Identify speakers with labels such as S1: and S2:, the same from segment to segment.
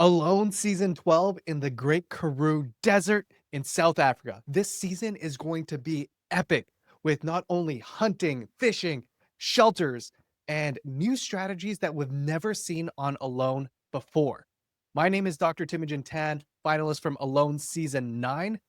S1: Alone Season 12 in the Great Karoo Desert in South Africa. This season is going to be epic with not only hunting, fishing, shelters, and new strategies that we've never seen on Alone before. My name is Dr. Timogen Tan, finalist from Alone Season 9,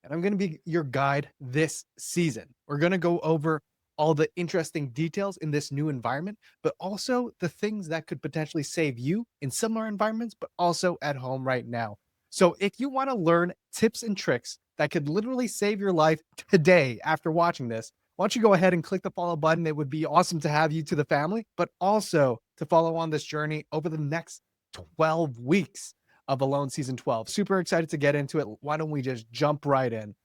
S1: and I'm going to be your guide this season. We're going to go over all the interesting details in this new environment, but also the things that could potentially save you in similar environments, but also at home right now. So, if you want to learn tips and tricks that could literally save your life today after watching this, why don't you go ahead and click the follow button? It would be awesome to have you to the family, but also to follow on this journey over the next 12 weeks of Alone Season 12. Super excited to get into it. Why don't we just jump right in?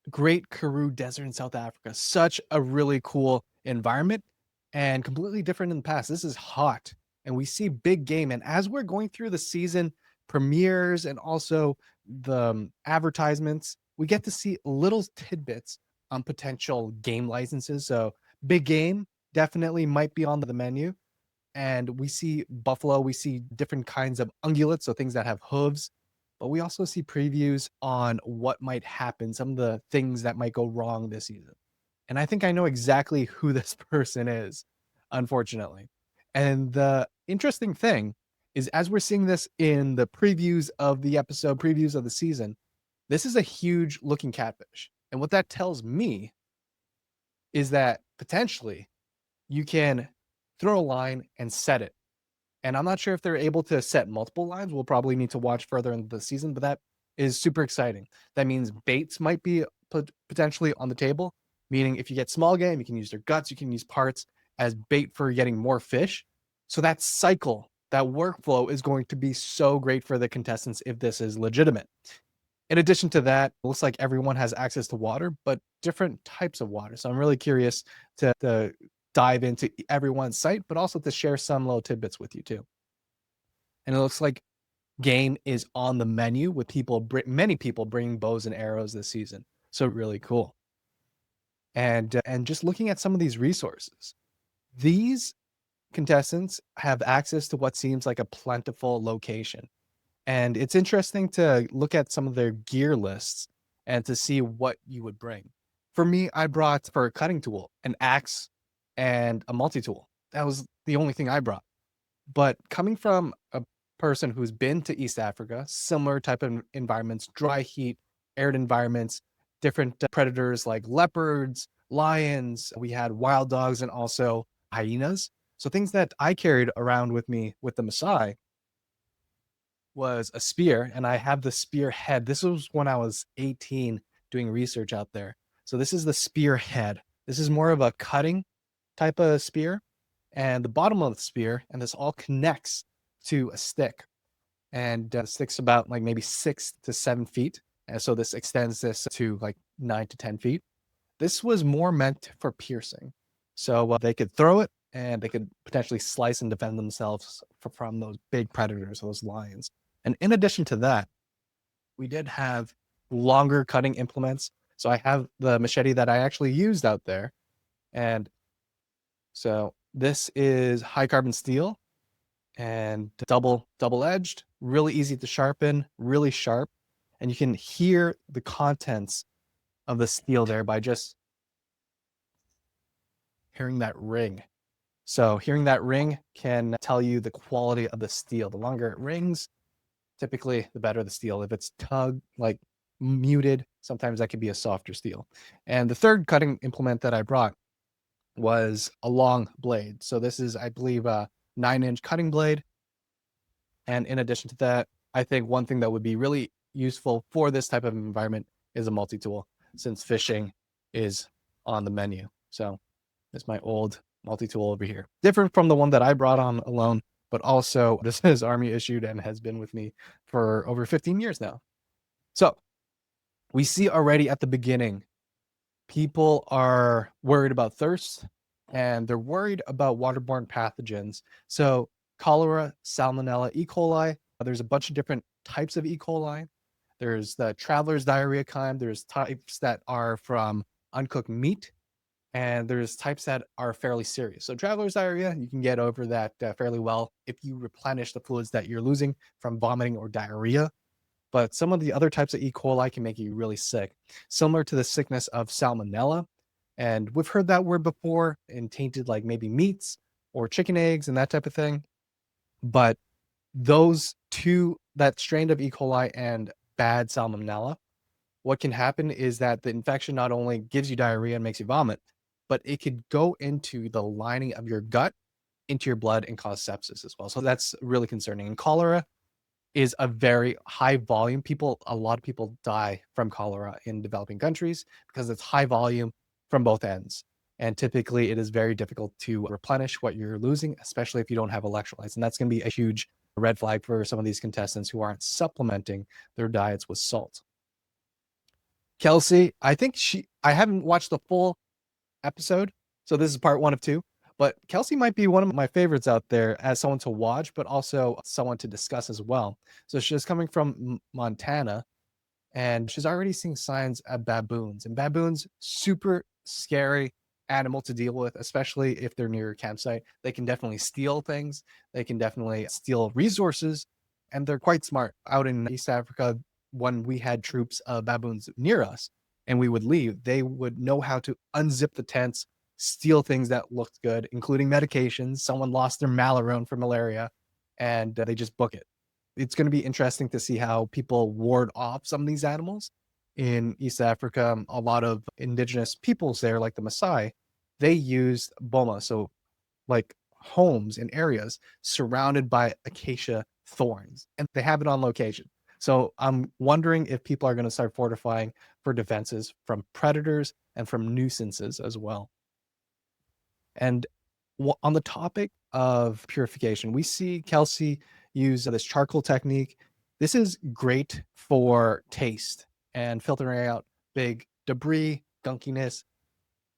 S1: Great Karoo Desert in South Africa. Such a really cool environment and completely different in the past. This is hot and we see big game. And as we're going through the season premieres and also the advertisements, we get to see little tidbits on potential game licenses. So, big game definitely might be on the menu. And we see buffalo, we see different kinds of ungulates, so things that have hooves, but we also see previews on what might happen, some of the things that might go wrong this season. And I think I know exactly who this person is, unfortunately. And the interesting thing is, as we're seeing this in the previews of the episode, previews of the season, this is a huge looking catfish. And what that tells me is that potentially you can throw a line and set it. And I'm not sure if they're able to set multiple lines. We'll probably need to watch further in the season, but that is super exciting. That means baits might be potentially on the table, meaning if you get small game, you can use their guts, you can use parts as bait for getting more fish. So that cycle, that workflow is going to be so great for the contestants if this is legitimate. In addition to that, it looks like everyone has access to water, but different types of water. So I'm really curious to dive into everyone's site, but also to share some little tidbits with you too. And it looks like game is on the menu with many people bringing bows and arrows this season. So really cool. And just looking at some of these resources, these contestants have access to what seems like a plentiful location. And it's interesting to look at some of their gear lists and to see what you would bring. For me, I brought for a cutting tool, an axe and a multi-tool. That was the only thing I brought. But coming from a person who's been to East Africa, similar type of environments, dry heat, arid environments, different predators like leopards, lions, we had wild dogs and also hyenas. So things that I carried around with me with the Maasai was a spear, and I have the spear head. This was when I was 18 doing research out there. So this is the spear head. This is more of a cutting type of spear, and the bottom of the spear, and this all connects to a stick. And the stick's about like maybe 6 to 7 feet. And so this extends this to like 9 to 10 feet. This was more meant for piercing. So they could throw it and they could potentially slice and defend themselves from those big predators, those lions. And in addition to that, we did have longer cutting implements. So I have the machete that I actually used out there. And so this is high carbon steel and double edged, really easy to sharpen, really sharp. And you can hear the contents of the steel there by just hearing that ring. So hearing that ring can tell you the quality of the steel. The longer it rings, typically the better the steel. If it's tug like muted, sometimes that could be a softer steel. And the third cutting implement that I brought was a long blade. So this is, I believe, a 9-inch cutting blade. And in addition to that, I think one thing that would be really useful for this type of environment is a multi-tool, since fishing is on the menu. So it's my old multi-tool over here. Different from the one that I brought on alone, but also this is Army issued and has been with me for over 15 years now. So we see already at the beginning, people are worried about thirst and they're worried about waterborne pathogens. So cholera, salmonella, E. coli, there's a bunch of different types of E. coli. There's the traveler's diarrhea kind. There's types that are from uncooked meat. And there's types that are fairly serious. So traveler's diarrhea, you can get over that fairly well if you replenish the fluids that you're losing from vomiting or diarrhea. But some of the other types of E. coli can make you really sick, similar to the sickness of salmonella. And we've heard that word before in tainted like maybe meats or chicken eggs and that type of thing. But those two, that strain of E. coli and bad salmonella, what can happen is that the infection not only gives you diarrhea and makes you vomit, but it could go into the lining of your gut, into your blood, and cause sepsis as well. So that's really concerning. And cholera is a very high volume. A lot of people die from cholera in developing countries because it's high volume from both ends. And typically, it is very difficult to replenish what you're losing, especially if you don't have electrolytes. And that's going to be a huge red flag for some of these contestants who aren't supplementing their diets with salt. Kelsey, I haven't watched the full episode, so this is part one of two. But Kelsey might be one of my favorites out there as someone to watch, but also someone to discuss as well. So she's coming from Montana, and she's already seeing signs of baboons. And baboons, super scary animal to deal with, especially if they're near your campsite. They can definitely steal things. They can definitely steal resources, and they're quite smart. Out in East Africa, when we had troops of baboons near us and we would leave, they would know how to unzip the tents, steal things that looked good, including medications. Someone lost their Malarone for malaria, and they just book it. It's going to be interesting to see how people ward off some of these animals in East Africa. A lot of indigenous peoples there, like the Maasai, they used boma, so like homes in areas surrounded by acacia thorns, and they have it on location. So I'm wondering if people are going to start fortifying for defenses from predators and from nuisances as well. And on the topic of purification, we see Kelsey use this charcoal technique. This is great for taste and filtering out big debris, gunkiness,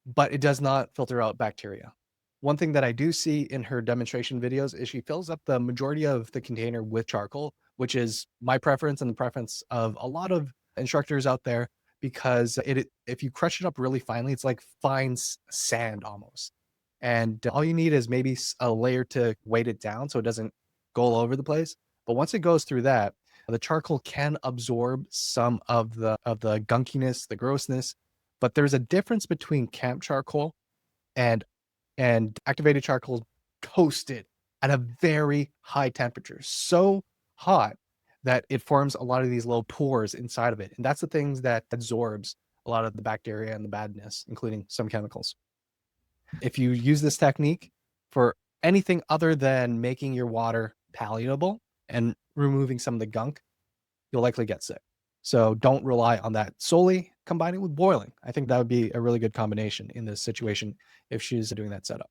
S1: but it does not filter out bacteria. One thing that I do see in her demonstration videos is she fills up the majority of the container with charcoal, which is my preference and the preference of a lot of instructors out there, because if you crush it up really finely, it's like fine sand almost. And all you need is maybe a layer to weight it down so it doesn't go all over the place. But once it goes through that, the charcoal can absorb some of the gunkiness, the grossness. But there's a difference between camp charcoal and activated charcoal toasted at a very high temperature, so hot that it forms a lot of these little pores inside of it, and that's the things that absorbs a lot of the bacteria and the badness, including some chemicals. If you use this technique for anything other than making your water palatable and removing some of the gunk, you'll likely get sick. So don't rely on that solely. Combine it with boiling. I think that would be a really good combination in this situation if she's doing that setup.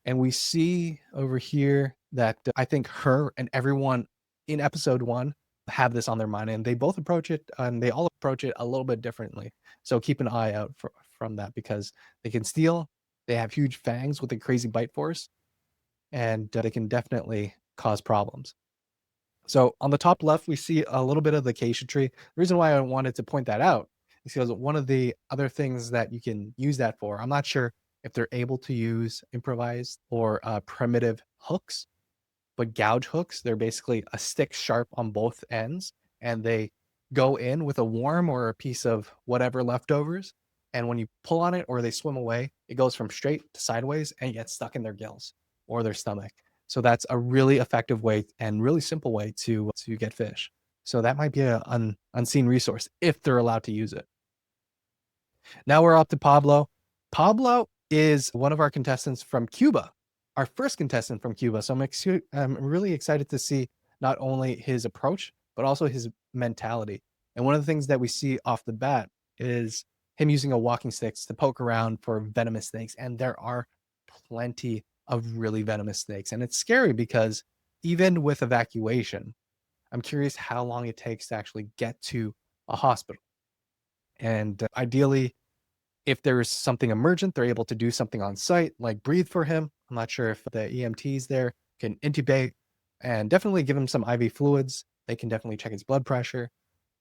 S1: And we see over here that I think her and everyone in episode one have this on their mind, and they both approach it, and they all approach it a little bit differently. So keep an eye out from that, because they can steal. They have huge fangs with a crazy bite force, and they can definitely cause problems. So on the top left, we see a little bit of the acacia tree. The reason why I wanted to point that out is because one of the other things that you can use that for, I'm not sure if they're able to use improvised or primitive hooks, but gouge hooks, they're basically a stick sharp on both ends, and they go in with a worm or a piece of whatever leftovers. And when you pull on it or they swim away, it goes from straight to sideways and gets stuck in their gills or their stomach. So that's a really effective way and really simple way to get fish. So that might be an unseen resource if they're allowed to use it. Now we're up to Pablo. Pablo is one of our contestants from Cuba, our first contestant from Cuba. So I'm really excited to see not only his approach, but also his mentality. And one of the things that we see off the bat is him using a walking stick to poke around for venomous snakes. And there are plenty of really venomous snakes. And it's scary because even with evacuation, I'm curious how long it takes to actually get to a hospital. And ideally, if there's something emergent, they're able to do something on site, like breathe for him. I'm not sure if the EMTs there can intubate and definitely give him some IV fluids. They can definitely check his blood pressure,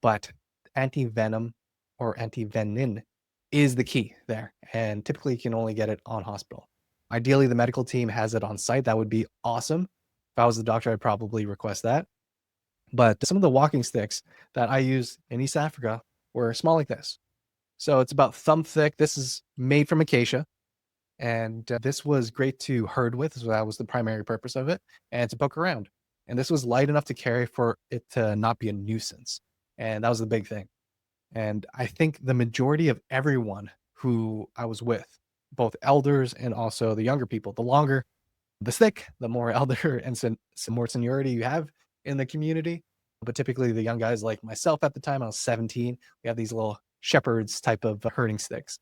S1: but anti-venom or anti-venin is the key there. And typically you can only get it on hospital. Ideally, the medical team has it on site. That would be awesome. If I was the doctor, I'd probably request that. But some of the walking sticks that I use in East Africa were small like this. So it's about thumb thick. This is made from acacia. And this was great to herd with. So that was the primary purpose of it, and to poke around. And this was light enough to carry for it to not be a nuisance. And that was the big thing. And I think the majority of everyone who I was with, both elders and also the younger people, the longer the stick, the more elder and some more seniority you have in the community. But typically, the young guys like myself at the time, I was 17, we have these little shepherds type of herding sticks.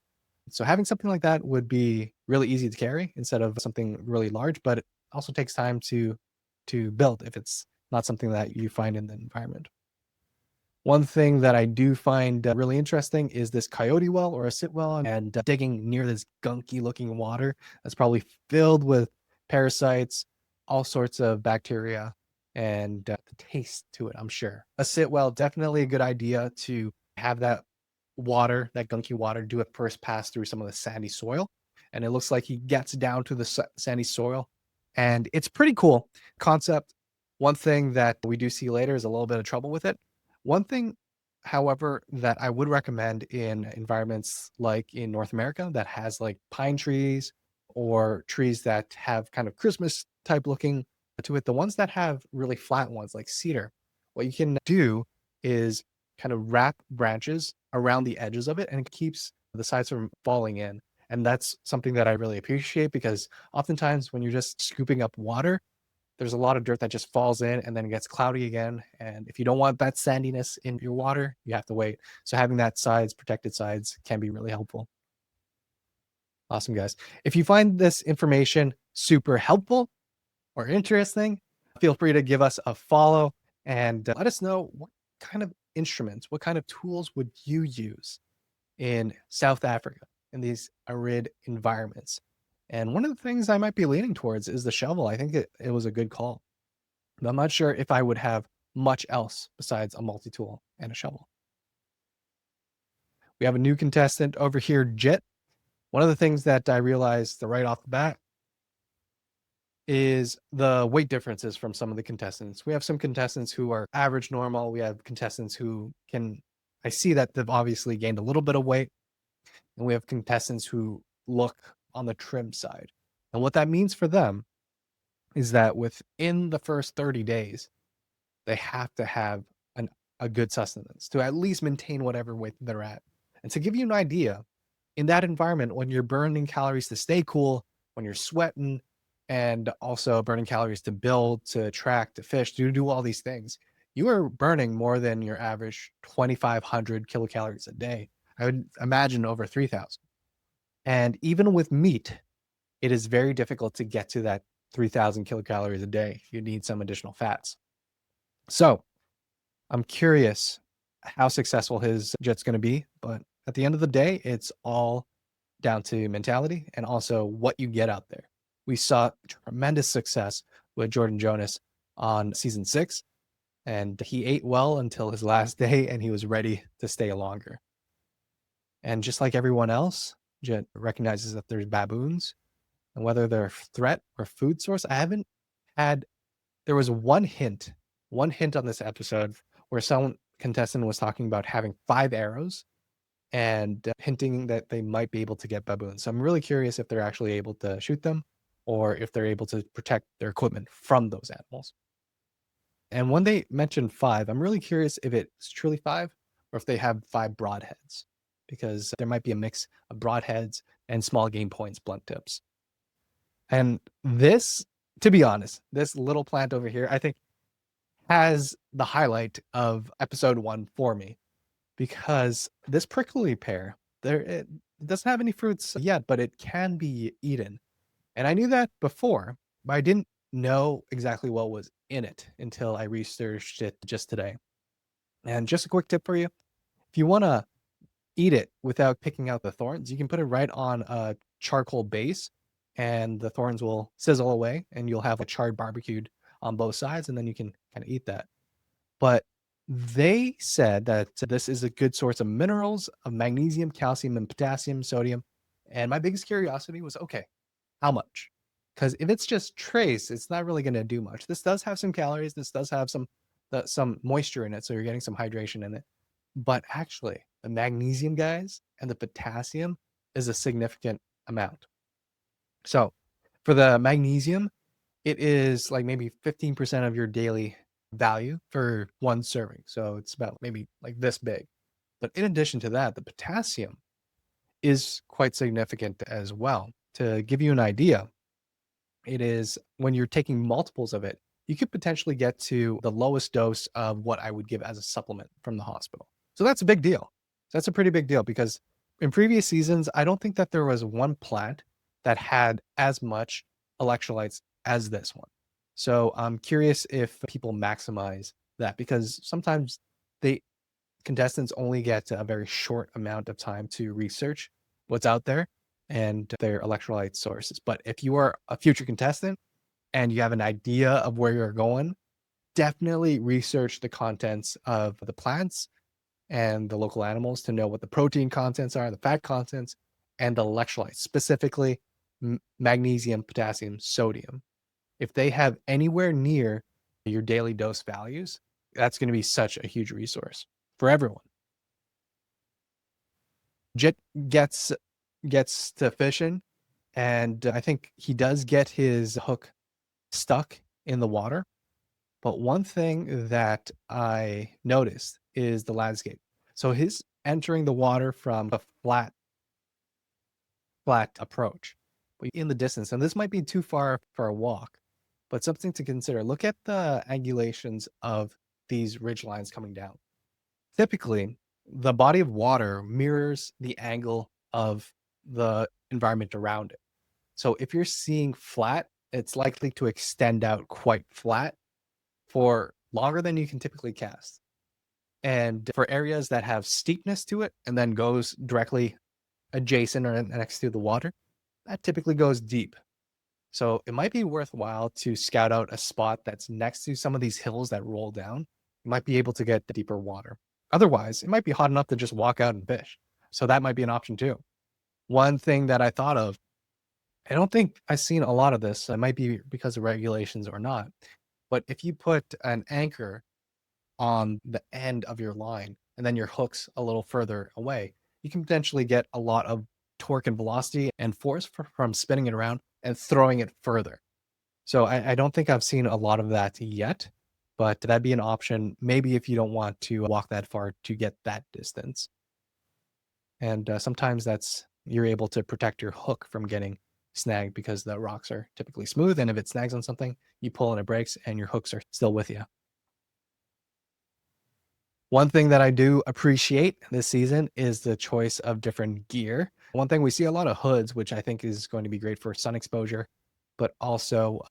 S1: So having something like that would be really easy to carry instead of something really large, but it also takes time to build if it's not something that you find in the environment. One thing that I do find really interesting is this coyote well or a sit well, and digging near this gunky looking water that's probably filled with parasites, all sorts of bacteria, and the taste to it, I'm sure. A sit well, definitely a good idea to have that water, that gunky water, do it first pass through some of the sandy soil. And it looks like he gets down to the sandy soil. And it's pretty cool concept. One thing that we do see later is a little bit of trouble with it. One thing, however, that I would recommend in environments like in North America that has like pine trees or trees that have kind of Christmas type looking to it, the ones that have really flat ones like cedar, what you can do is kind of wrap branches around the edges of it, and it keeps the sides from falling in. And that's something that I really appreciate because oftentimes when you're just scooping up water, there's a lot of dirt that just falls in and then it gets cloudy again. And if you don't want that sandiness in your water, you have to wait. So having that sides, protected sides, can be really helpful. Awesome, guys. If you find this information super helpful or interesting, feel free to give us a follow and let us know what kind of instruments, what kind of tools would you use in South Africa in these arid environments. And one of the things I might be leaning towards is the shovel. I think it was a good call. But I'm not sure if I would have much else besides a multi tool and a shovel. We have a new contestant over here, Jit. One of the things that I realized right off the bat is the weight differences from some of the contestants. We have some contestants who are average normal. We have contestants who can, I see that they've obviously gained a little bit of weight. And we have contestants who look on the trim side. And what that means for them is that within the first 30 days, they have to have a good sustenance to at least maintain whatever weight they're at. And to give you an idea, in that environment, when you're burning calories to stay cool, when you're sweating, and also burning calories to build, to track, to fish, to do all these things, you are burning more than your average 2,500 kilocalories a day. I would imagine over 3,000. And even with meat, it is very difficult to get to that 3,000 kilocalories a day. You need some additional fats. So I'm curious how successful his jet's going to be. But at the end of the day, it's all down to mentality and also what you get out there. We saw tremendous success with Jordan Jonas on season 6, and he ate well until his last day and he was ready to stay longer. And just like everyone else, Jet recognizes that there's baboons and whether they're a threat or food source. I haven't had, there was one hint on this episode where some contestant was talking about having 5 arrows and hinting that they might be able to get baboons. So I'm really curious if they're actually able to shoot them or if they're able to protect their equipment from those animals. And when they mentioned 5, I'm really curious if it's truly 5 or if they have 5 broadheads, because there might be a mix of broadheads and small game points, blunt tips. And this, to be honest, this little plant over here, I think has the highlight of episode 1 for me, because this prickly pear, it doesn't have any fruits yet, but it can be eaten. And I knew that before, but I didn't know exactly what was in it until I researched it just today. And just a quick tip for you, if you want to eat it without picking out the thorns, you can put it right on a charcoal base and the thorns will sizzle away and you'll have a charred barbecued on both sides and then you can kind of eat that. But They said that this is a good source of minerals, of magnesium, calcium, and potassium, sodium. And my biggest curiosity was, okay, how much? Because if it's just trace, it's not really going to do much. This does have some calories. This does have some moisture in it, so you're getting some hydration in it. But actually, the magnesium guys and the potassium is a significant amount. So for the magnesium, it is like maybe 15% of your daily value for one serving. So it's about maybe like this big. But in addition to that, the potassium is quite significant as well. To give you an idea, it is when you're taking multiples of it, you could potentially get to the lowest dose of what I would give as a supplement from the hospital. So that's a big deal. That's a pretty big deal because in previous seasons, I don't think that there was one plant that had as much electrolytes as this one. So I'm curious if people maximize that because sometimes they contestants only get a very short amount of time to research what's out there and their electrolyte sources. But if you are a future contestant and you have an idea of where you're going, definitely research the contents of the plants and the local animals to know what the protein contents are, the fat contents, and the electrolytes, specifically magnesium, potassium, sodium. If they have anywhere near your daily dose values, that's going to be such a huge resource for everyone. Jet gets gets to fishing, and I think he does get his hook stuck in the water. But one thing that I noticed is the landscape. So he's entering the water from a flat approach, but in the distance, and this might be too far for a walk, but something to consider. Look at the angulations of these ridge lines coming down. Typically, the body of water mirrors the angle of the environment around it. So if you're seeing flat, it's likely to extend out quite flat for longer than you can typically cast. And for areas that have steepness to it and then goes directly adjacent or next to the water, that typically goes deep. So it might be worthwhile to scout out a spot that's next to some of these hills that roll down. You might be able to get deeper water. Otherwise, it might be hot enough to just walk out and fish. So that might be an option too. One thing that I thought of, I don't think I've seen a lot of this. It might be because of regulations or not. But if you put an anchor on the end of your line and then your hooks a little further away, you can potentially get a lot of torque and velocity and force from spinning it around and throwing it further. So I don't think I've seen a lot of that yet, but that'd be an option. Maybe if you don't want to walk that far to get that distance. And sometimes that's you're able to protect your hook from getting snagged because the rocks are typically smooth. And if it snags on something, you pull and it breaks and your hooks are still with you. One thing that I do appreciate this season is the choice of different gear. One thing we see a lot of hoods, which I think is going to be great for sun exposure, but also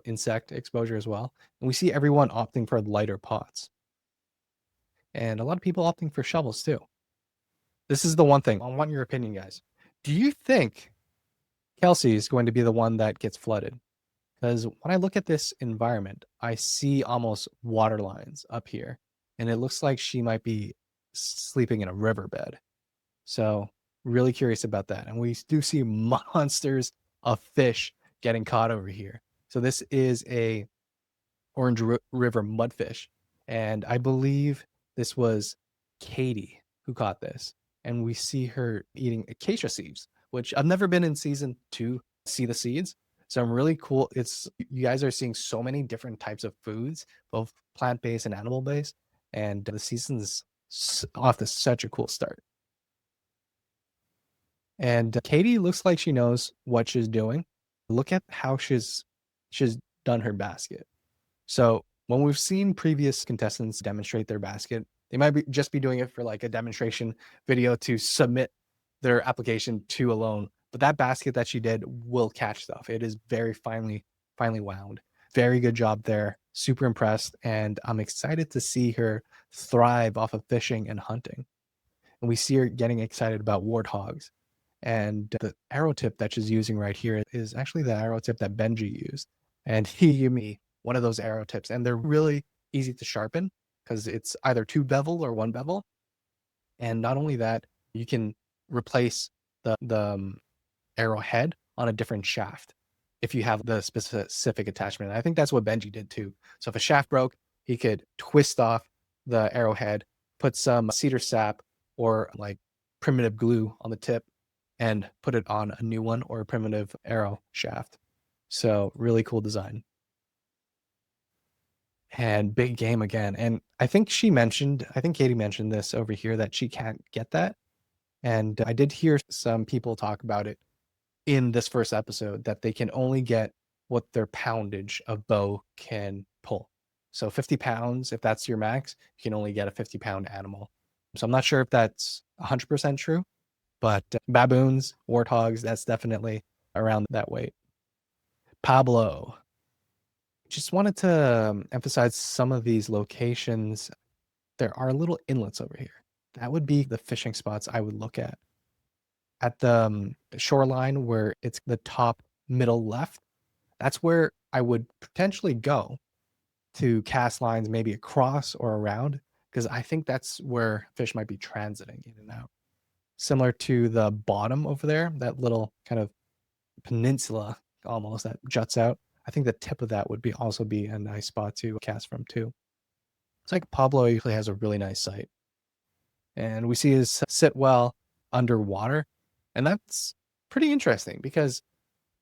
S1: insect exposure as well. And we see everyone opting for lighter pots, and a lot of people opting for shovels too. This is the one thing I want your opinion, guys. Do you think Kelsey is going to be the one that gets flooded? Because when I look at this environment, I see almost water lines up here, and it looks like she might be sleeping in a riverbed. So, really curious about that. And we do see monsters of fish getting caught over here. So this is a Orange River mudfish, and I believe this was Katie who caught this. And we see her eating acacia seeds, which I've never been in season 2 to see the seeds. So I'm really cool. It's you guys are seeing so many different types of foods, both plant-based and animal-based, and the season's off to such a cool start. And Katie looks like she knows what she's doing. Look at how she's done her basket. So when we've seen previous contestants demonstrate their basket, they might be just be doing it for like a demonstration video to submit their application to a loan. But that basket that she did will catch stuff. It is very finely wound. Very good job there. Super impressed. And I'm excited to see her thrive off of fishing and hunting. And we see her getting excited about warthogs. And the arrow tip that she's using right here is actually the arrow tip that Benji used. And he gave me one of those arrow tips, and they're really easy to sharpen. because it's either two bevel or one bevel. And not only that, you can replace the arrowhead on a different shaft if you have the specific attachment. And I think that's what Benji did too. So if a shaft broke, he could twist off the arrowhead, put some cedar sap or like primitive glue on the tip, and put it on a new one or a primitive arrow shaft. So really cool design. And big game again. And I think Katie mentioned this over here that she can't get that. And I did hear some people talk about it in this first episode that they can only get what their poundage of bow can pull. So 50 pounds, if that's your max, you can only get a 50-pound animal. So I'm not sure if that's 100% true, but baboons, warthogs, that's definitely around that weight. Pablo. Just wanted to emphasize some of these locations. There are little inlets over here. That would be the fishing spots I would look at. At the shoreline where it's the top middle left, that's where I would potentially go to cast lines maybe across or around, because I think that's where fish might be transiting in and out. Similar to the bottom over there, that little kind of peninsula almost that juts out. I think the tip of that would also be a nice spot to cast from too. It's like Pablo usually has a really nice sight. And we see his sit well underwater. And that's pretty interesting because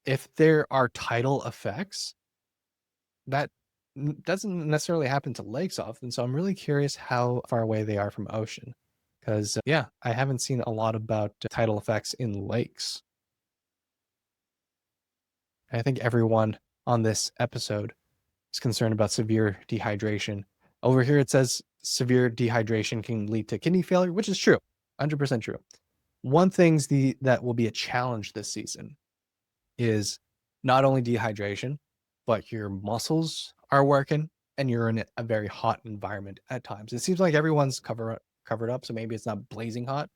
S1: if there are tidal effects, that doesn't necessarily happen to lakes often. So I'm really curious how far away they are from ocean. Because, yeah, I haven't seen a lot about tidal effects in lakes. I think everyone on this episode is concerned about severe dehydration. Over here, it says severe dehydration can lead to kidney failure, which is true, 100% true. One thing that will be a challenge this season is not only dehydration, but your muscles are working and you're in a very hot environment at times. It seems like everyone's covered up, so maybe it's not blazing hot.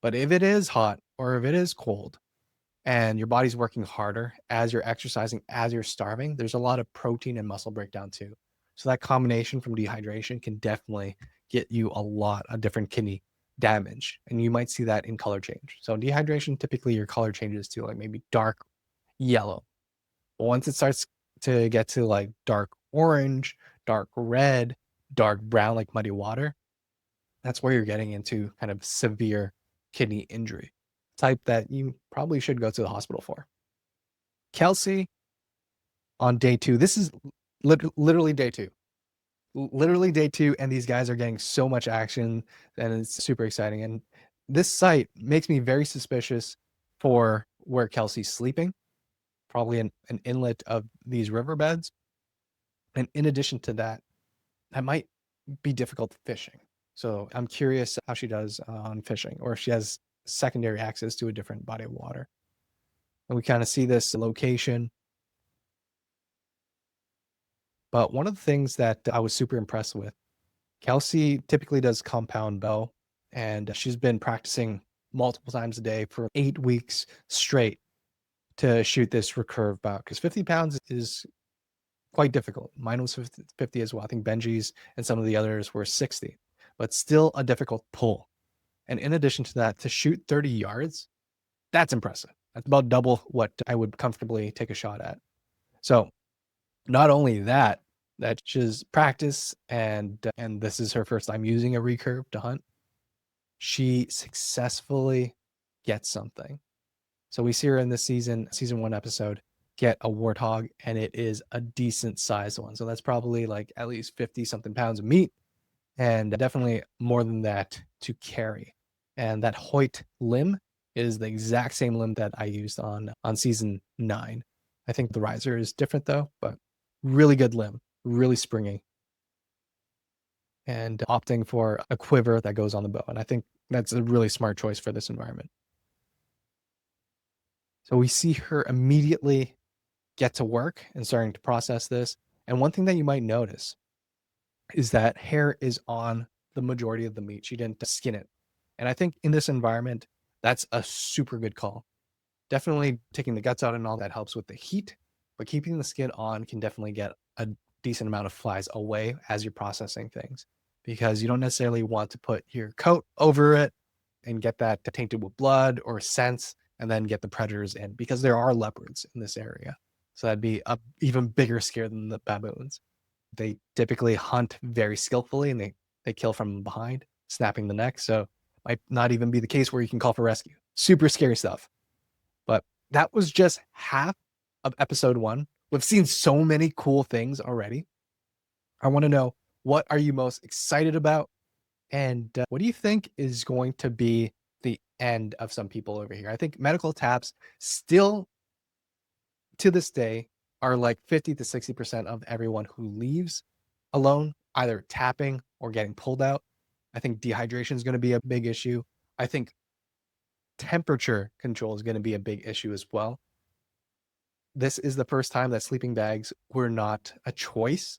S1: But if it is hot or if it is cold and your body's working harder as you're exercising, as you're starving, there's a lot of protein and muscle breakdown too. So that combination from dehydration can definitely get you a lot of different kidney damage. And you might see that in color change. So dehydration, typically your color changes to like maybe dark yellow. But once it starts to get to like dark orange, dark red, dark brown, like muddy water, that's where you're getting into kind of severe kidney injury, type that you probably should go to the hospital for. Kelsey on day 2. This is literally day 2. Literally day 2, and these guys are getting so much action, and it's super exciting. And this site makes me very suspicious for where Kelsey's sleeping, probably an inlet of these riverbeds. And in addition to that, that might be difficult fishing. So I'm curious how she does on fishing, or if she has secondary access to a different body of water. And we kind of see this location. But one of the things that I was super impressed with, Kelsey typically does compound bow, and she's been practicing multiple times a day for 8 weeks straight to shoot this recurve bow, because 50 pounds is quite difficult. Mine was 50 as well. I think Benji's and some of the others were 60, but still a difficult pull. And in addition to that, to shoot 30 yards, that's impressive. That's about double what I would comfortably take a shot at. So not only that she's practice and this is her first time using a recurve to hunt, she successfully gets something. So we see her in this season 1 episode get a warthog, and it is a decent sized one. So that's probably like at least 50 something pounds of meat, and definitely more than that to carry. And that Hoyt limb is the exact same limb that I used on season 9. I think the riser is different though, but really good limb, really springy. And opting for a quiver that goes on the bow. And I think that's a really smart choice for this environment. So we see her immediately get to work and starting to process this. And one thing that you might notice is that hair is on the majority of the meat. She didn't skin it. And I think in this environment, that's a super good call. Definitely taking the guts out and all that helps with the heat, but keeping the skin on can definitely get a decent amount of flies away as you're processing things. because you don't necessarily want to put your coat over it and get that tainted with blood or scents and then get the predators in, because there are leopards in this area. So that'd be a even bigger scare than the baboons. They typically hunt very skillfully and they kill from behind, snapping the neck. So might not even be the case where you can call for rescue. Super scary stuff. But that was just half of episode 1. We've seen so many cool things already. I want to know, what are you most excited about? And what do you think is going to be the end of some people over here? I think medical taps still to this day are like 50 to 60% of everyone who leaves alone, either tapping or getting pulled out. I think dehydration is going to be a big issue. I think temperature control is going to be a big issue as well. This is the first time that sleeping bags were not a choice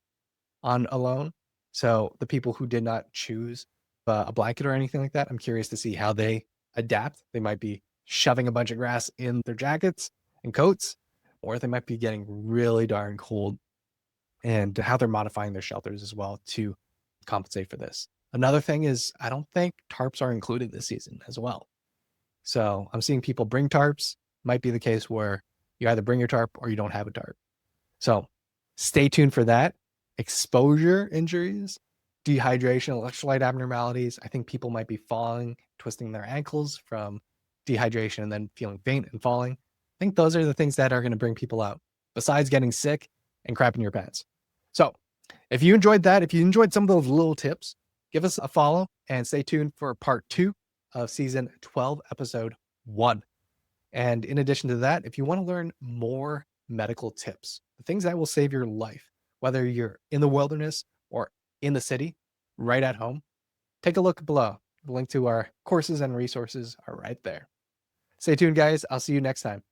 S1: on alone. So the people who did not choose a blanket or anything like that, I'm curious to see how they adapt. They might be shoving a bunch of grass in their jackets and coats, or they might be getting really darn cold, and how they're modifying their shelters as well to compensate for this. Another thing is, I don't think tarps are included this season as well. So I'm seeing people bring tarps. Might be the case where you either bring your tarp or you don't have a tarp. So stay tuned for that. Exposure injuries, dehydration, electrolyte abnormalities. I think people might be falling, twisting their ankles from dehydration and then feeling faint and falling. I think those are the things that are going to bring people out, besides getting sick and crapping your pants. So if you enjoyed that, if you enjoyed some of those little tips, give us a follow and stay tuned for part 2 of season 12, episode 1. And in addition to that, if you want to learn more medical tips, the things that will save your life, whether you're in the wilderness or in the city, right at home, take a look below. The link to our courses and resources are right there. Stay tuned, guys. I'll see you next time.